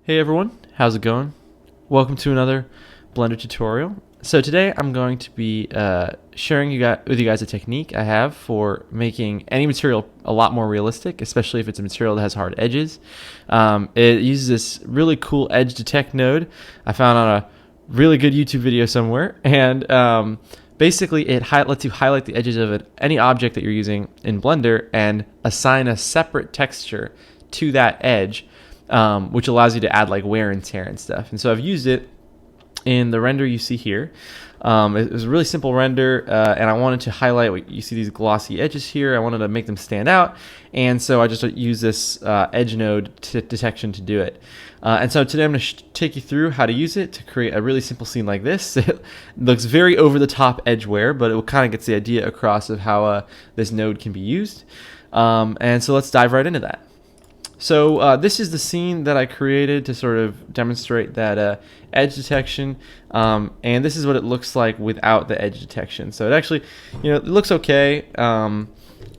Hey everyone, how's it going? Welcome to another Blender tutorial. So today I'm going to be sharing with you guys a technique I have for making any material a lot more realistic, especially if it's a material that has hard edges. It uses this really cool edge detect node I found on a really good YouTube video somewhere, and basically it lets you highlight the edges of any object that you're using in Blender and assign a separate texture to that edge, which allows you to add like wear and tear and stuff. And so I've used it in the render you see here. It was a really simple render, and I wanted to highlight what you see, these glossy edges here. I wanted to make them stand out, and so I just use this edge node detection to do it. And so today I'm going to take you through how to use it to create a really simple scene like this. It looks very over-the-top edge wear, but it kind of gets the idea across of how this node can be used. And so let's dive right into that. So this is the scene that I created to sort of demonstrate that edge detection, and this is what it looks like without the edge detection. So it actually, it looks okay.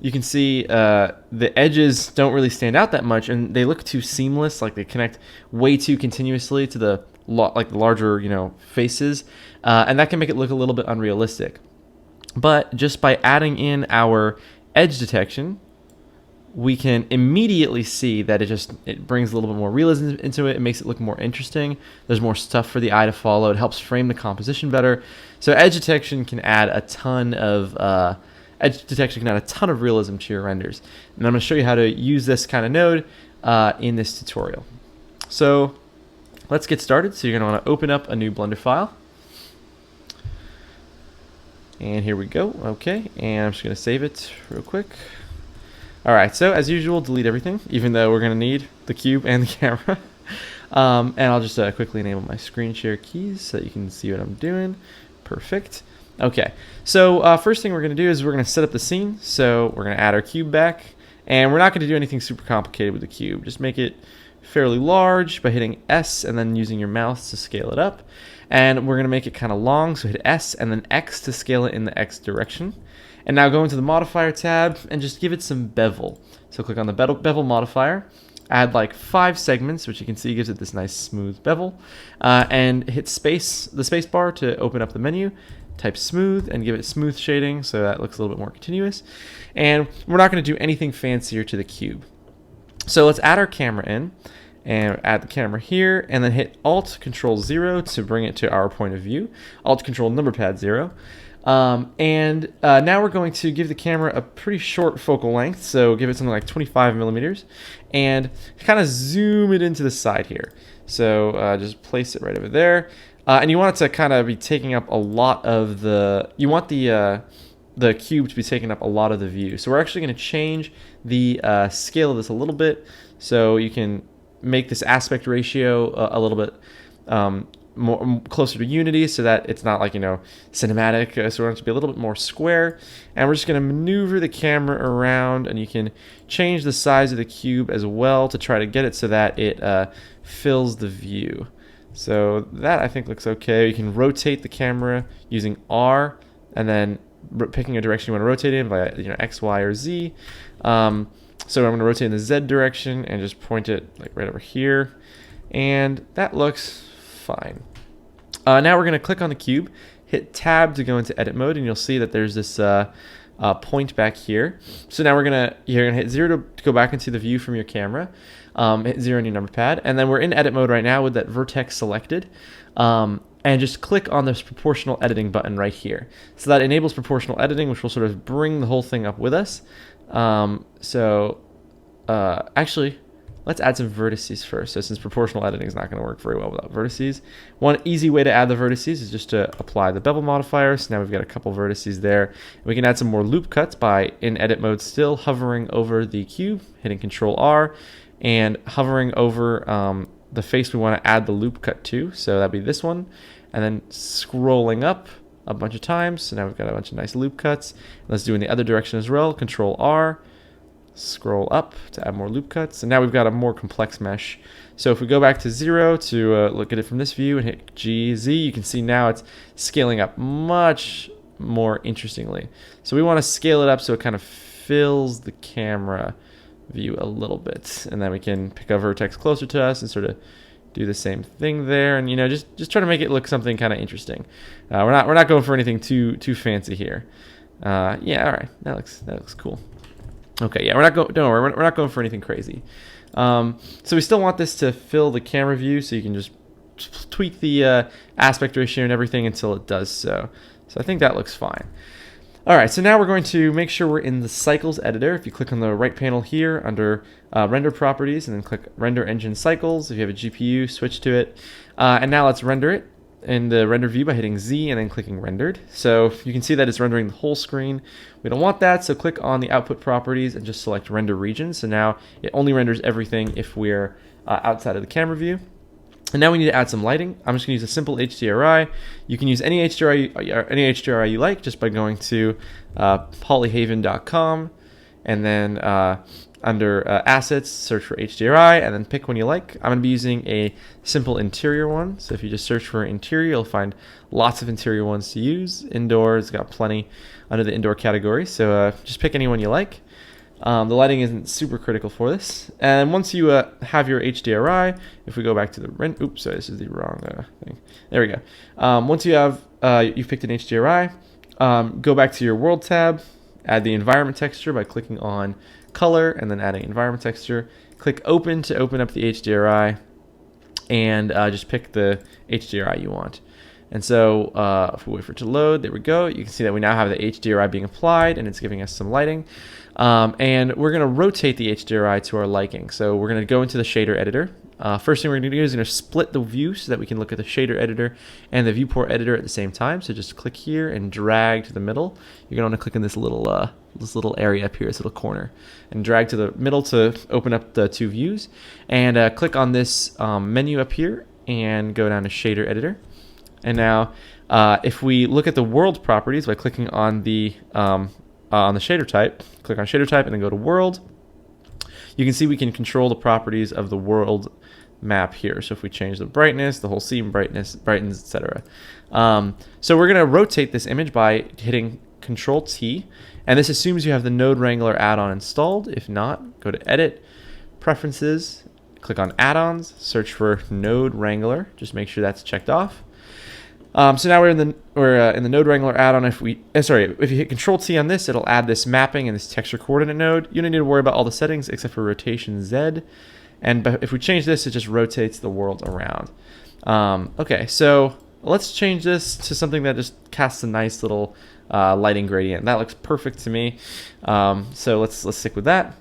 You can see the edges don't really stand out that much, and they look too seamless, like they connect way too continuously to the larger faces, and that can make it look a little bit unrealistic. But just by adding in our edge detection, we can immediately see that it brings a little bit more realism into it. It makes it look more interesting. There's more stuff for the eye to follow. It helps frame the composition better. So edge detection can add a ton of realism to your renders. And I'm going to show you how to use this kind of node in this tutorial. So let's get started. So you're going to want to open up a new Blender file. And here we go. Okay, and I'm just going to save it real quick. Alright, so as usual, delete everything, even though we're going to need the cube and the camera. And I'll just quickly enable my screen share keys so that you can see what I'm doing. Perfect. Okay, so first thing we're going to do is we're going to set up the scene. So we're going to add our cube back, and we're not going to do anything super complicated with the cube. Just make it fairly large by hitting S and then using your mouse to scale it up. And we're going to make it kind of long, so hit S and then X to scale it in the X direction. And now go into the modifier tab and just give it some bevel. So click on the bevel modifier, add like 5 segments, which you can see gives it this nice smooth bevel, and hit the space bar to open up the menu. Type smooth and give it smooth shading so that looks a little bit more continuous. And we're not going to do anything fancier to the cube. So let's add our camera in, and add the camera here, and then hit Alt Control 0 to bring it to our point of view. Alt Control number pad 0. Now we're going to give the camera a pretty short focal length, so give it something like 25 millimeters, and kind of zoom it into the side here. So just place it right over there, and you want it to kind of be taking up a lot of the cube to be taking up a lot of the view. So we're actually going to change the scale of this a little bit, so you can make this aspect ratio a little bit more closer to unity, so that it's not like cinematic. So we want it to be a little bit more square, and we're just going to maneuver the camera around, and you can change the size of the cube as well to try to get it so that it fills the view. So that I think looks okay. You can rotate the camera using R, and then picking a direction you want to rotate in by X, Y, or Z. So I'm going to rotate in the Z direction and just point it like right over here, and that looks fine. Now we're going to click on the cube, hit Tab to go into edit mode, and you'll see that there's this point back here. So now you're going to hit 0 to go back into the view from your camera, hit 0 on your number pad, and then we're in edit mode right now with that vertex selected, and just click on this proportional editing button right here. So that enables proportional editing, which will sort of bring the whole thing up with us. Actually, let's add some vertices first. So since proportional editing is not going to work very well without vertices, one easy way to add the vertices is just to apply the bevel modifier. So now we've got a couple vertices there. We can add some more loop cuts by, in edit mode still, hovering over the cube, hitting Control R, and hovering over the face we want to add the loop cut to. So that'd be this one, and then scrolling up a bunch of times. So now we've got a bunch of nice loop cuts. Let's do in the other direction as well. Control R. Scroll up to add more loop cuts, and now we've got a more complex mesh. So if we go back to 0 to look at it from this view and hit GZ, you can see now it's scaling up much more interestingly. So we want to scale it up so it kind of fills the camera view a little bit, and then we can pick a vertex closer to us and sort of do the same thing there, and just try to make it look something kind of interesting. We're not going for anything too fancy here. Yeah, all right, that looks cool. Okay, yeah, don't worry, we're not going for anything crazy. So we still want this to fill the camera view, so you can just tweak the aspect ratio and everything until it does so. So I think that looks fine. All right, so now we're going to make sure we're in the cycles editor. If you click on the right panel here under render properties and then click render engine cycles, if you have a GPU, switch to it. And now let's render it in the render view by hitting Z and then clicking rendered. So you can see that it's rendering the whole screen. We don't want that, so click on the output properties and just select render region. So now it only renders everything if we're outside of the camera view. And now we need to add some lighting. I'm just going to use a simple HDRI. You can use any HDRI you like just by going to polyhaven.com and then under assets, search for HDRI and then pick one you like. I'm going to be using a simple interior one. So if you just search for interior, you'll find lots of interior ones to use. Indoor, it's got plenty under the indoor category. So just pick any one you like. The lighting isn't super critical for this. And once you have your HDRI, if we go back to the oops, sorry, this is the wrong thing. There we go. Once you have you've picked an HDRI, go back to your world tab, add the environment texture by clicking on color and then adding environment texture. Click open to open up the HDRI, and just pick the HDRI you want. And so if we wait for it to load, there we go. You can see that we now have the HDRI being applied and it's giving us some lighting. And we're going to rotate the HDRI to our liking. So we're going to go into the shader editor. First thing we're going to do is split the view so that we can look at the shader editor and the viewport editor at the same time. So just click here and drag to the middle. You're going to want to click in this little area up here, this little corner, and drag to the middle to open up the two views. And click on this menu up here and go down to shader editor. And now, if we look at the world properties by clicking on the shader type, click on shader type and then go to world, you can see we can control the properties of the world map here. So if we change the brightness, the whole scene brightens, etc. So we're going to rotate this image by hitting Control T, and this assumes you have the Node Wrangler add-on installed. If not, go to Edit, Preferences, click on Add-ons, search for Node Wrangler. Just make sure that's checked off. So now we're in the Node Wrangler add-on. If you hit Control T on this, it'll add this mapping and this texture coordinate node. You don't need to worry about all the settings except for rotation Z. And if we change this, it just rotates the world around. Okay, so let's change this to something that just casts a nice little lighting gradient. That looks perfect to me. So let's stick with that.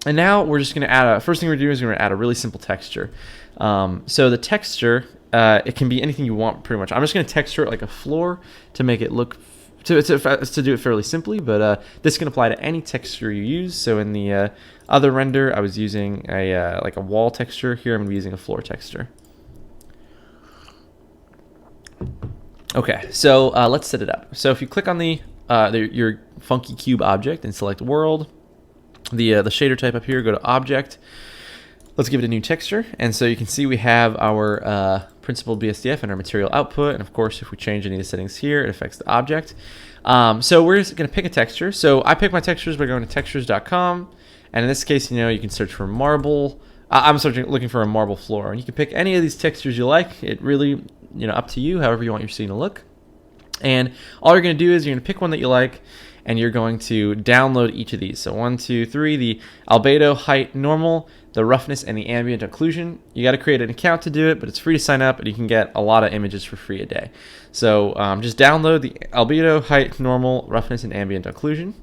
And now we're just going to add first thing we're doing is we're going to add a really simple texture. So the texture, it can be anything you want pretty much. I'm just going to texture it like a floor to make it look, to do it fairly simply, but this can apply to any texture you use. So in the other render, I was using like a wall texture. Here I'm going to be using a floor texture. Okay, so let's set it up. So if you click on your funky cube object and select world, the shader type up here, go to object. Let's give it a new texture, and so you can see we have our principled BSDF and our material output, and of course if we change any of the settings here, it affects the object. So we're just going to pick a texture. So I pick my textures by going to textures.com, and in this case, you can search for marble. I'm looking for a marble floor, and you can pick any of these textures you like. It really, up to you, however you want your scene to look. And all you're going to do is you're going to pick one that you like, and you're going to download each of these. So 1, 2, 3, the albedo, height, normal, the roughness, and the ambient occlusion. You got to create an account to do it, but it's free to sign up, and you can get a lot of images for free a day. So just download the albedo, height, normal, roughness, and ambient occlusion,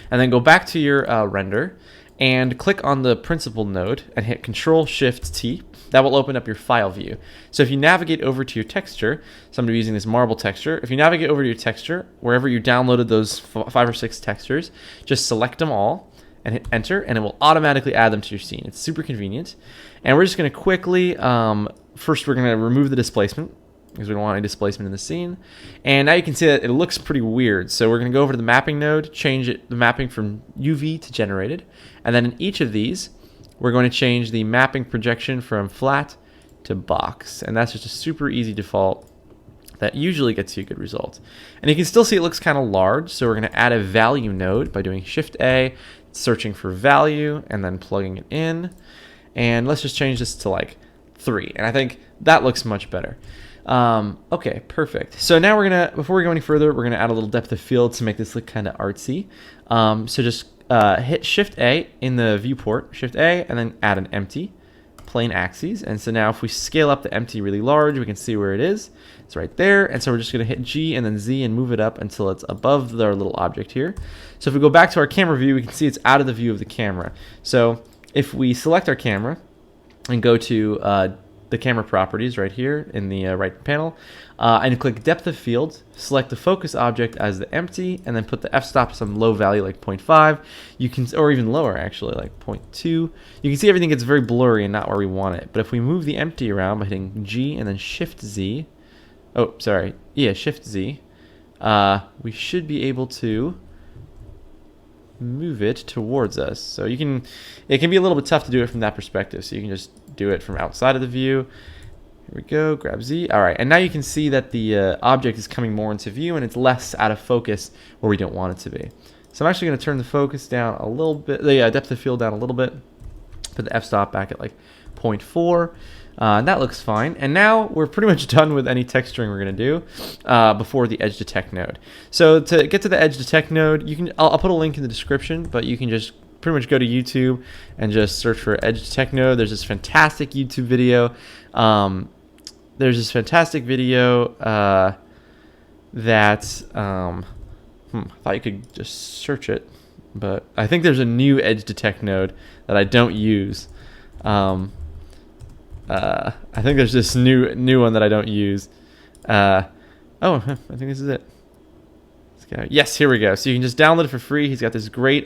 and then go back to your render and click on the principal node and hit Control-Shift-T. That will open up your file view. So if you navigate over to your texture, so I'm going to be using this marble texture. If you navigate over to your texture, wherever you downloaded those 5 or 6 textures, just select them all and hit enter, and it will automatically add them to your scene. It's super convenient. And we're just going to quickly, first we're going to remove the displacement because we don't want any displacement in the scene. And now you can see that it looks pretty weird. So we're going to go over to the mapping node, change the mapping from UV to generated. And then in each of these, we're going to change the mapping projection from flat to box. And that's just a super easy default that usually gets you a good result. And you can still see it looks kind of large. So we're going to add a value node by doing Shift-A, searching for value, and then plugging it in. And let's just change this to like 3. And I think that looks much better. Okay, perfect. So now before we go any further, we're gonna add a little depth of field to make this look kind of artsy. So just hit Shift A in the viewport, Shift A, and then add an empty plane axes. And so now if we scale up the empty really large, we can see where it is. It's right there. And so we're just gonna hit G and then Z and move it up until it's above our little object here. So if we go back to our camera view, we can see it's out of the view of the camera. So if we select our camera and go to the camera properties right here in the right panel, and click depth of field, select the focus object as the empty, and then put the f-stop to some low value like 0.5. You can, or even lower actually, like 0.2. You can see everything gets very blurry and not where we want it. But if we move the empty around by hitting G and then Shift Z, Shift Z, we should be able to move it towards us. So it can be a little bit tough to do it from that perspective. So you can just do it from outside of the view. Here we go, grab Z. All right, and now you can see that the object is coming more into view and it's less out of focus where we don't want it to be. So I'm actually gonna turn the focus down a little bit, the depth of field down a little bit, put the f-stop back at like 0.4. And that looks fine. And now we're pretty much done with any texturing we're going to do before the edge detect node. So to get to the edge detect node, I'll put a link in the description, but you can just pretty much go to YouTube and just search for edge detect node. There's this fantastic YouTube video. I thought you could just search it, but I think there's a new edge detect node that I don't use. I think there's this new one that I don't use. I think this is it. Yes, here we go. So you can just download it for free. He's got this great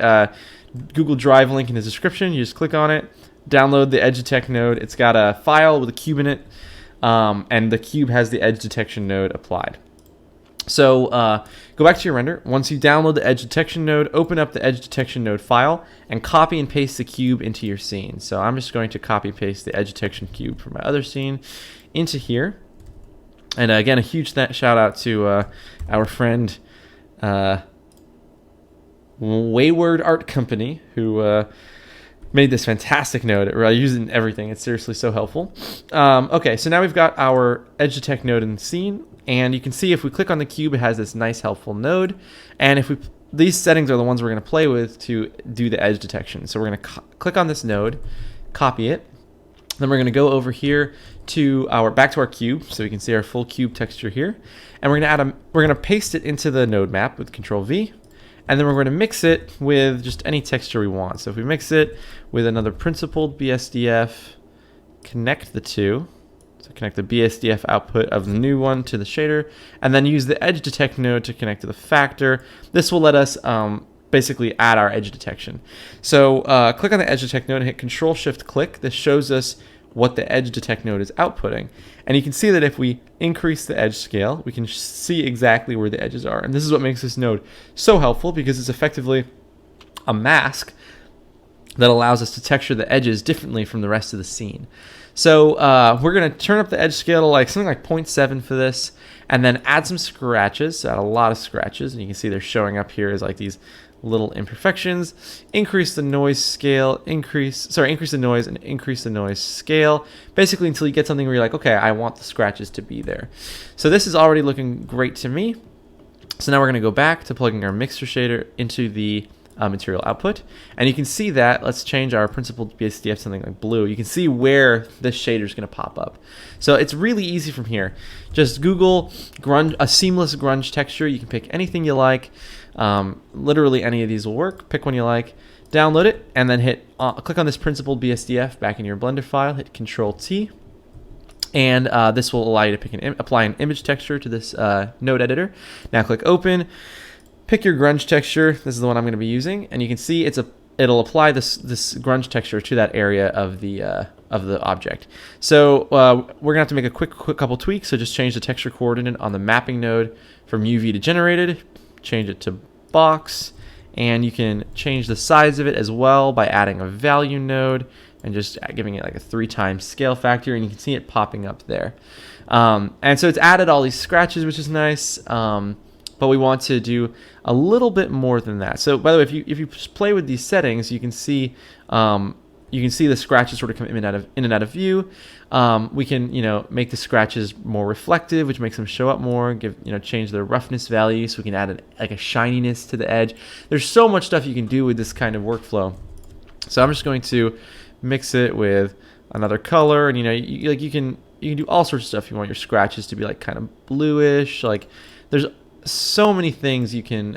Google Drive link in the description. You just click on it, download the edge detect node. It's got a file with a cube in it, and the cube has the edge detection node applied. So go back to your render. Once you download the edge detection node, open up the edge detection node file and copy and paste the cube into your scene. So I'm just going to copy and paste the edge detection cube from my other scene into here. And again, a huge shout out to our friend Wayward Art Company, who made this fantastic node. I use it in everything. It's seriously so helpful. Okay, so now we've got our edge detect node in the scene. And you can see if we click on the cube, it has this nice helpful node. And these settings are the ones we're going to play with to do the edge detection. So we're going to click on this node, copy it. Then we're going to go over here to back to our cube, so we can see our full cube texture here. And we're going to paste it into the node map with Control V. And then we're going to mix it with just any texture we want. So if we mix it with another principled BSDF, connect the two. So connect the BSDF output of the new one to the shader, and then use the edge detect node to connect to the factor. This will let us basically add our edge detection. So click on the edge detect node and hit Control Shift click. This shows us what the edge detect node is outputting. And you can see that if we increase the edge scale, we can see exactly where the edges are. And this is what makes this node so helpful, because it's effectively a mask that allows us to texture the edges differently from the rest of the scene. So we're going to turn up the edge scale to like something like 0.7 for this, and then add some scratches. So add a lot of scratches, and you can see they're showing up here as like these little imperfections. Increase the noise scale, increase the noise and increase the noise scale, basically until you get something where you're like, okay, I want the scratches to be there. So this is already looking great to me. So now we're going to go back to plugging our mixer shader into the material output, and you can see that, let's change our principled BSDF to something like blue. You can see where this shader is going to pop up. So it's really easy from here. Just Google grunge, a seamless grunge texture. You can pick anything you like. Literally any of these will work. Pick one you like, download it, and then hit click on this principled BSDF back in your Blender file. Hit Control T, and this will allow you to apply an image texture to this node editor. Now click Open. Pick your grunge texture. This is the one I'm going to be using, and you can see it'll apply this grunge texture to that area of the object. So we're gonna have to make a quick couple tweaks. So just change the texture coordinate on the mapping node from UV to generated. Change it to box, and you can change the size of it as well by adding a value node and just giving it like a 3x scale factor, and you can see it popping up there. And so it's added all these scratches, which is nice. But we want to do a little bit more than that. So by the way, if you just play with these settings, you can see you can see the scratches sort of come in and out of view. We can, make the scratches more reflective, which makes them show up more. Change their roughness value, so we can add a shininess to the edge. There's so much stuff you can do with this kind of workflow. So I'm just going to mix it with another color, and you can do all sorts of stuff. You want your scratches to be like kind of bluish. Like there's so many things you can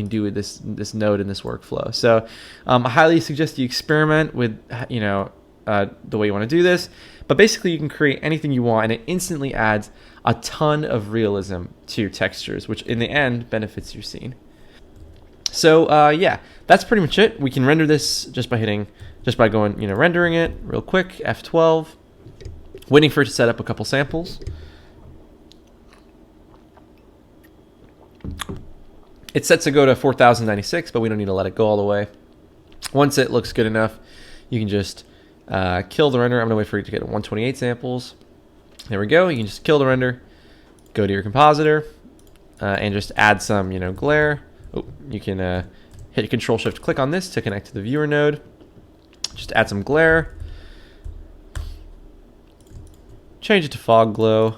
do with this node in this workflow. So I highly suggest you experiment with the way you want to do this. But basically, you can create anything you want, and it instantly adds a ton of realism to your textures, which in the end benefits your scene. So yeah, that's pretty much it. We can render this just by going rendering it real quick, F12, waiting for it to set up a couple samples. It's set to go to 4096, but we don't need to let it go all the way. Once it looks good enough, you can just kill the render. I'm gonna wait for it to get 128 samples. There we go. You can just kill the render, go to your compositor, and just add some glare. Oh, you can hit Control-Shift-Click on this to connect to the viewer node. Just add some glare. Change it to fog glow.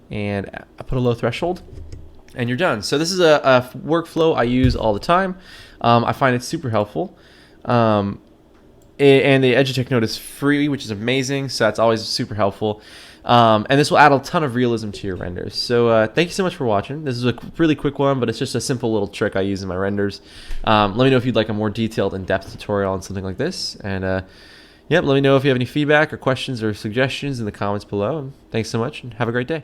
And I put a low threshold, and you're done. So this is a workflow I use all the time. I find it super helpful. And the Edge node is free, which is amazing. So that's always super helpful. And this will add a ton of realism to your renders. So thank you so much for watching. This is a really quick one, but it's just a simple little trick I use in my renders. Let me know if you'd like a more detailed, in-depth tutorial on something like this. And let me know if you have any feedback or questions or suggestions in the comments below. And thanks so much, and have a great day.